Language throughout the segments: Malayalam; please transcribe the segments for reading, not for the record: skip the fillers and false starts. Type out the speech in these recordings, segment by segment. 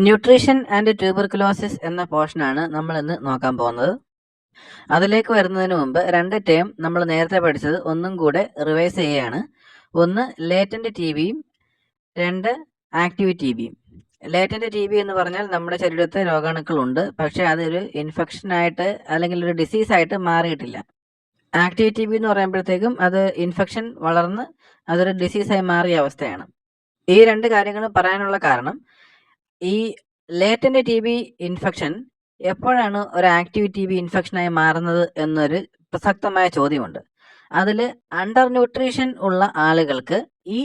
ന്യൂട്രീഷൻ ആൻഡ് ട്യൂബർകുലോസിസ് എന്ന പോർഷനാണ് നമ്മൾ ഇന്ന് നോക്കാൻ പോകുന്നത്. അതിലേക്ക് വരുന്നതിന് മുമ്പ് 2 ടേം നമ്മൾ നേരത്തെ പഠിച്ചത് ഒന്നും കൂടെ റിവൈസ് ചെയ്യുകയാണ്. ഒന്ന് ലേറ്റന്റ് ടി ബിയും 2 ആക്റ്റീവ് ടി ബിയും. ലേറ്റന്റ് ടി ബി എന്ന് പറഞ്ഞാൽ നമ്മുടെ ശരീരത്തിൽ രോഗാണുക്കളുണ്ട്, പക്ഷേ അതൊരു ഇൻഫെക്ഷനായിട്ട് അല്ലെങ്കിൽ ഒരു ഡിസീസായിട്ട് മാറിയിട്ടില്ല. ആക്റ്റീവ് ടി ബി എന്ന് പറയുമ്പോഴത്തേക്കും അത് ഇൻഫെക്ഷൻ വളർന്ന് അതൊരു ഡിസീസായി മാറിയ അവസ്ഥയാണ്. ഈ 2 കാര്യങ്ങളും പറയാനുള്ള കാരണം, ഈ ലേറ്റന്റ് ടി ബി ഇൻഫെക്ഷൻ എപ്പോഴാണ് ഒരു ആക്റ്റീവ് ടി ബി ഇൻഫെക്ഷനായി മാറുന്നത് എന്നൊരു പ്രസക്തമായ ചോദ്യമുണ്ട്. അതിൽ അണ്ടർ ന്യൂട്രീഷൻ ഉള്ള ആളുകൾക്ക് ഈ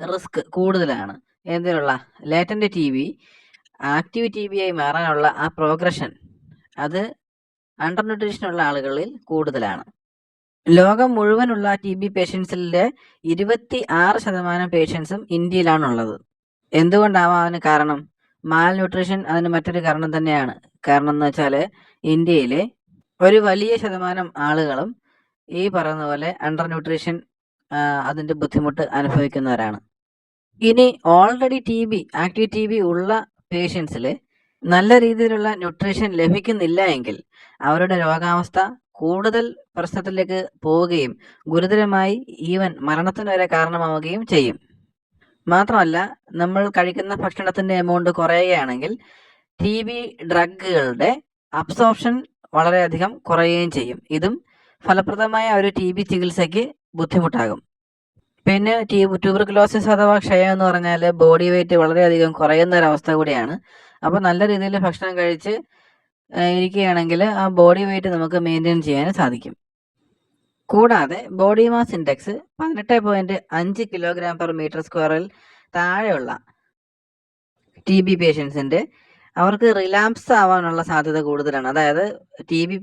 റിസ്ക് കൂടുതലാണ്. എന്തിനുള്ള latent T B active T B ആയി മാറാനുള്ള ആ പ്രോഗ്രഷൻ അത് അണ്ടർ ന്യൂട്രീഷൻ ഉള്ള ആളുകളിൽ കൂടുതലാണ്. ലോകം മുഴുവനുള്ള ടി ബി പേഷ്യൻസിലെ 26% പേഷ്യൻസും ഇന്ത്യയിലാണുള്ളത്. എന്തുകൊണ്ടാവാം അതിന് കാരണം? മാൽ ന്യൂട്രീഷൻ അതിന് മറ്റൊരു കാരണം തന്നെയാണ്. കാരണം എന്ന് വെച്ചാൽ ഇന്ത്യയിലെ ഒരു വലിയ ശതമാനം ആളുകളും ഈ പറയുന്ന പോലെ അണ്ടർ ന്യൂട്രീഷൻ അതിൻ്റെ ബുദ്ധിമുട്ട് അനുഭവിക്കുന്നവരാണ്. ഇനി already T B active T B ഉള്ള പേഷ്യൻസിൽ നല്ല രീതിയിലുള്ള ന്യൂട്രീഷൻ ലഭിക്കുന്നില്ല എങ്കിൽ അവരുടെ രോഗാവസ്ഥ കൂടുതൽ പ്രശ്നത്തിലേക്ക് പോവുകയും ഗുരുതരമായി ഈവൻ മരണത്തിന് വരെ കാരണമാവുകയും ചെയ്യും. മാത്രമല്ല, നമ്മൾ കഴിക്കുന്ന ഭക്ഷണത്തിൻ്റെ എമൗണ്ട് കുറയുകയാണെങ്കിൽ ടി ബി ഡ്രഗുകളുടെ അബ്സോർപ്ഷൻ വളരെയധികം കുറയുകയും ചെയ്യും. ഇതും ഫലപ്രദമായ ഒരു ടി ബി ചികിത്സയ്ക്ക് ബുദ്ധിമുട്ടാകും. പിന്നെ ട്യൂബർകുലോസിസ് അഥവാ ക്ഷയം എന്ന് പറഞ്ഞാൽ ബോഡി വെയിറ്റ് വളരെയധികം കുറയുന്ന ഒരവസ്ഥ കൂടിയാണ്. അപ്പോൾ നല്ല രീതിയിൽ ഭക്ഷണം കഴിച്ച് ഇരിക്കുകയാണെങ്കിൽ ആ ബോഡി വെയിറ്റ് നമുക്ക് മെയിൻറ്റെയിൻ ചെയ്യാൻ സാധിക്കും. കൂടാതെ ബോഡി മാസ് ഇൻഡെക്സ് 18.5 kg/m² താഴെയുള്ള ടി ബി പേഷ്യൻസിൻ്റെ അവർക്ക് റിലാപ്സ് ആവാനുള്ള സാധ്യത കൂടുതലാണ്. അതായത് ടി ബി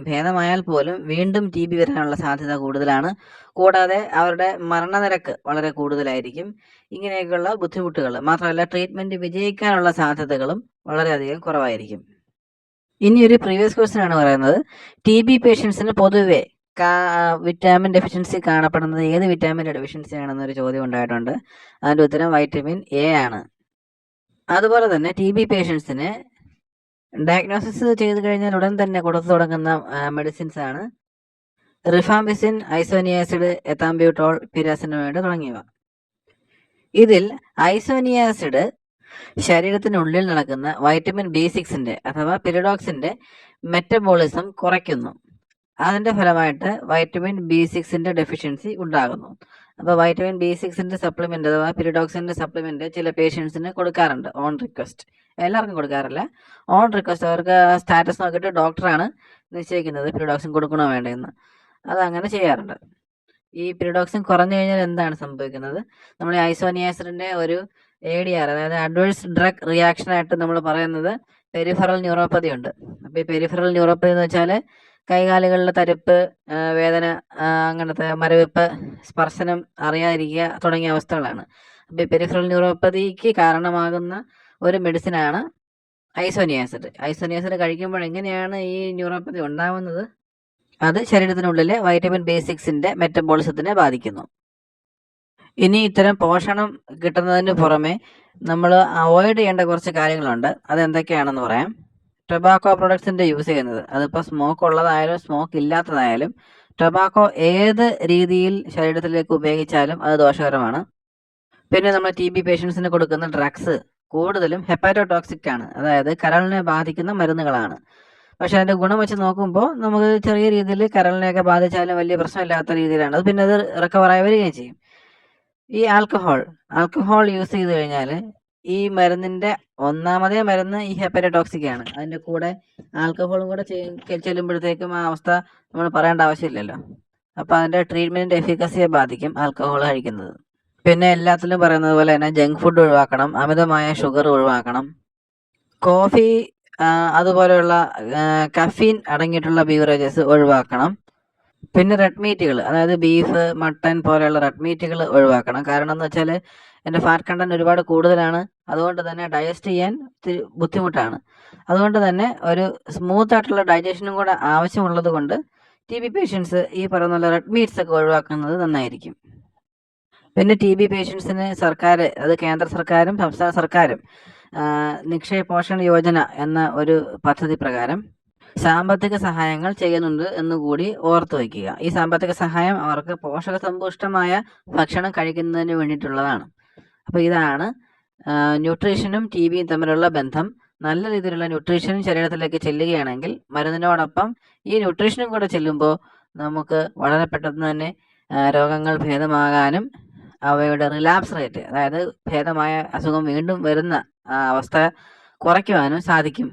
ഭേദമായാൽ പോലും വീണ്ടും ടി ബി വരാനുള്ള സാധ്യത കൂടുതലാണ്. കൂടാതെ അവരുടെ മരണനിരക്ക് വളരെ കൂടുതലായിരിക്കും. ഇങ്ങനെയൊക്കെയുള്ള ബുദ്ധിമുട്ടുകൾ മാത്രമല്ല, ട്രീറ്റ്മെൻറ്റ് വിജയിക്കാനുള്ള സാധ്യതകളും വളരെയധികം കുറവായിരിക്കും. ഇനി ഒരു പ്രീവിയസ് ക്വസ്റ്റ്യൻ ആണ് പറയുന്നത്, ടി ബി പേഷ്യൻസിന് പൊതുവെ വിറ്റാമിൻ ഡെഫിഷ്യൻസി കാണപ്പെടുന്നത് ഏത് വിറ്റാമിൻ്റെ ഡെഫിഷ്യൻസി ആണെന്നൊരു ചോദ്യം ഉണ്ടായിട്ടുണ്ട്. അതിൻ്റെ ഉത്തരം വൈറ്റമിൻ എ ആണ്. അതുപോലെ തന്നെ ടി ബി പേഷ്യൻസിന് ഡയഗ്നോസിസ് ചെയ്ത് കഴിഞ്ഞാൽ ഉടൻ തന്നെ കൊടുത്തു തുടങ്ങുന്ന മെഡിസിൻസ് ആണ് റിഫാംപിസിൻ, ഐസോനിയാസിഡ്, എത്താംബ്യൂട്ടോൾ, പിരാസിനോയിഡ് തുടങ്ങിയവ. ഇതിൽ ഐസോനിയാസിഡ് ശരീരത്തിനുള്ളിൽ നടക്കുന്ന വൈറ്റമിൻ B6 അഥവാ പിരിഡോക്സിൻ്റെ മെറ്റബോളിസം കുറയ്ക്കുന്നു. അതിൻ്റെ ഫലമായിട്ട് വൈറ്റമിൻ B6 ഡെഫിഷ്യൻസി ഉണ്ടാകുന്നു. അപ്പോൾ വൈറ്റമിൻ B6 സപ്ലിമെൻ്റ് അഥവാ പിരിഡോക്സിൻ്റെ സപ്ലിമെൻ്റ് ചില പേഷ്യൻസിന് കൊടുക്കാറുണ്ട് ഓൺ റിക്വസ്റ്റ്. എല്ലാവർക്കും കൊടുക്കാറില്ല, ഓൺ റിക്വസ്റ്റ്. അവർക്ക് സ്റ്റാറ്റസ് നോക്കിയിട്ട് ഡോക്ടറാണ് നിശ്ചയിക്കുന്നത് പിരിഡോക്സിൻ കൊടുക്കണോ വേണ്ടതെന്ന്. അതങ്ങനെ ചെയ്യാറുണ്ട്. ഈ പിരിഡോക്സിൻ കുറഞ്ഞു കഴിഞ്ഞാൽ എന്താണ് സംഭവിക്കുന്നത്? നമ്മൾ ഈ ഐസോനിയാസിഡിൻ്റെ ഒരു ADR അതായത് അഡ്വേഴ്സ് ഡ്രഗ് റിയാക്ഷനായിട്ട് നമ്മൾ പറയുന്നത് പെരിഫറൽ ന്യൂറോപ്പതി ഉണ്ട്. അപ്പോൾ ഈ പെരിഫറൽ ന്യൂറോപ്പതി എന്ന് വെച്ചാൽ കൈകാലുകളിലെ തരിപ്പ്, വേദന, അങ്ങനത്തെ മരവിപ്പ്, സ്പർശനം അറിയാതിരിക്കുക തുടങ്ങിയ അവസ്ഥകളാണ്. അപ്പോൾ ഈ പെരിഫറൽ ന്യൂറോപ്പതിക്ക് കാരണമാകുന്ന ഒരു മെഡിസിനാണ് ഐസോനിയാസിഡ്. ഐസോനിയാസിഡ് കഴിക്കുമ്പോൾ എങ്ങനെയാണ് ഈ ന്യൂറോപ്പതി ഉണ്ടാകുന്നത്? അത് ശരീരത്തിനുള്ളിലെ വൈറ്റമിൻ B6 മെറ്റബോളിസത്തിനെ ബാധിക്കുന്നു. ഇനി ഇത്തരം പോഷണം കിട്ടുന്നതിന് പുറമെ നമ്മൾ അവോയ്ഡ് ചെയ്യേണ്ട കുറച്ച് കാര്യങ്ങളുണ്ട്. അതെന്തൊക്കെയാണെന്ന് പറയാം. ടൊബാക്കോ പ്രൊഡക്ട്സിൻ്റെ യൂസ് ചെയ്യുന്നത്, അതിപ്പോൾ സ്മോക്ക് ഉള്ളതായാലും സ്മോക്ക് ഇല്ലാത്തതായാലും ടൊബാക്കോ ഏത് രീതിയിൽ ശരീരത്തിലേക്ക് ഉപയോഗിച്ചാലും അത് ദോഷകരമാണ്. പിന്നെ നമ്മൾ ടി ബി പേഷ്യൻസിന് കൊടുക്കുന്ന ഡ്രഗ്സ് കൂടുതലും ഹെപ്പാറ്റോടോക്സിക് ആണ്, അതായത് കരളിനെ ബാധിക്കുന്ന മരുന്നുകളാണ്. പക്ഷേ അതിൻ്റെ ഗുണം വെച്ച് നോക്കുമ്പോൾ നമുക്ക് ചെറിയ രീതിയിൽ കരളിനെയൊക്കെ ബാധിച്ചാലും വലിയ പ്രശ്നമില്ലാത്ത രീതിയിലാണ് അത്, പിന്നെ അത് റിക്കവറായി വരികയും ചെയ്യും. ഈ ആൽക്കഹോൾ യൂസ് ചെയ്ത് കഴിഞ്ഞാൽ ഈ മരുന്നിൻ്റെ ഒന്നാമതേ മരുന്ന് ഈ ഹെപ്പറ്റോക്സിക് ആണ്. അതിൻ്റെ കൂടെ ആൽക്കഹോളും കൂടെ ചെല്ലുമ്പോഴത്തേക്കും ആ അവസ്ഥ നമ്മൾ പറയേണ്ട ആവശ്യമില്ലല്ലോ. അപ്പോൾ അതിൻ്റെ ട്രീറ്റ്മെൻറ്റിൻ്റെ എഫിക്കസിയെ ബാധിക്കും ആൽക്കഹോൾ കഴിക്കുന്നത്. പിന്നെ എല്ലാത്തിലും പറയുന്നത് പോലെ തന്നെ ജങ്ക് ഫുഡ് ഒഴിവാക്കണം, അമിതമായ ഷുഗർ ഒഴിവാക്കണം, കോഫി അതുപോലെയുള്ള കഫീൻ അടങ്ങിയിട്ടുള്ള ബീവറേജസ് ഒഴിവാക്കണം. പിന്നെ റെഡ് മീറ്റുകൾ, അതായത് ബീഫ്, മട്ടൻ പോലെയുള്ള റെഡ് മീറ്റുകൾ ഒഴിവാക്കണം. കാരണം എന്ന് വെച്ചാൽ എൻ്റെ ഫാറ്റ് കണ്ടൻറ്റ് ഒരുപാട് കൂടുതലാണ്. അതുകൊണ്ട് തന്നെ ഡൈജസ്റ്റ് ചെയ്യാൻ ബുദ്ധിമുട്ടാണ്. അതുകൊണ്ട് തന്നെ ഒരു സ്മൂത്ത് ആയിട്ടുള്ള ഡൈജഷനും കൂടെ ആവശ്യമുള്ളത് കൊണ്ട് ടി ബി പേഷ്യൻസ് ഈ പറയുന്ന പോലെ റെഡ് മീറ്റ്സ് ഒക്കെ ഒഴിവാക്കുന്നത് നന്നായിരിക്കും. പിന്നെ ടി ബി പേഷ്യൻസിന് സർക്കാർ, അത് കേന്ദ്ര സർക്കാരും സംസ്ഥാന സർക്കാരും നിക്ഷയ് പോഷൺ യോജന എന്ന ഒരു പദ്ധതി പ്രകാരം സാമ്പത്തിക സഹായങ്ങൾ ചെയ്യുന്നുണ്ട് എന്നുകൂടി ഓർത്തു വയ്ക്കുക. ഈ സാമ്പത്തിക സഹായം അവർക്ക് പോഷകസമ്പുഷ്ടമായ ഭക്ഷണം കഴിക്കുന്നതിന് വേണ്ടിയിട്ടുള്ളതാണ്. അപ്പോൾ ഇതാണ് ന്യൂട്രീഷനും TBയും തമ്മിലുള്ള ബന്ധം. നല്ല രീതിയിലുള്ള ന്യൂട്രീഷൻ ശരീരത്തിലേക്ക് ചെല്ലുകയാണെങ്കിൽ മരുന്നിനോടൊപ്പം ഈ ന്യൂട്രീഷനും കൂടെ ചെല്ലുമ്പോൾ നമുക്ക് വളരെ പെട്ടെന്ന് തന്നെ രോഗങ്ങൾ ഭേദമാകാനും അവയുടെ റിലാപ്സ് റേറ്റ്, അതായത് ഭേദമായ അസുഖം വീണ്ടും വരുന്ന അവസ്ഥ കുറയ്ക്കുവാനും സാധിക്കും.